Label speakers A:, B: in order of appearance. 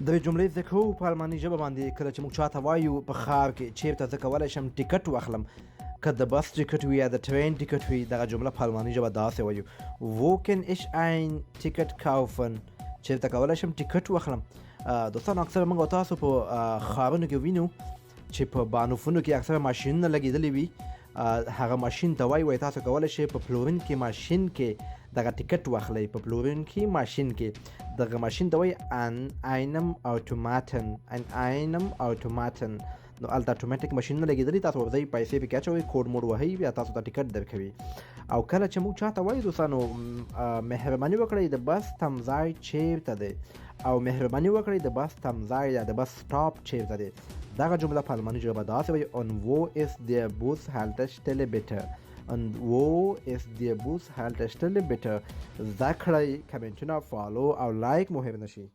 A: د جملې زده کوو په الماني ژبه باندې کله چې موږ چاته وایو په ښار کې چیرته زه کولی شم ټیکټ واخلم، که د بس ټیکټ وي یا د ټرین ټیکټ وي، دغه جمله په الماني ژبه داسې وایو: wo kann ich ein Ticket kaufen؟ چیرته کولی شم ټیکټ واخلم. دوستانو اکثره موږ او تاسو په ښارونو کې وینو چې په بانوفونو کې اکثره ماشینونه لګېدلي وي. هغه ماشین ته وایي تاسو کولی شئ په پلورونکي ماشین کې دغه ټیکټ واخلئ. په پلورونکي ماشین کې دغه ماشین ته وایي ان einem automaten. نو هلته اتوماتیک ماشینونه لګېدلي، تاسو ورځئ پیسې پکې اچوئ، کوډ موډ وهئ، بیا تاسو ته ټیکټ درکوي. او کله چې موږ چاته وایو دوستانو مهرباني وکړئ د بس تمځای چیرته دی، او مهرباني وکړئ د بس تمځای یا د بس سټاپ چیرته دی، دغه جمله په الماني ژبه داسې وایي: und wo ist der Bushaltestelle bitte؟ und wo ist der Bushaltestelle bitte؟ زده کړئ، کمنټونه، فالو او لایک مهم نشي.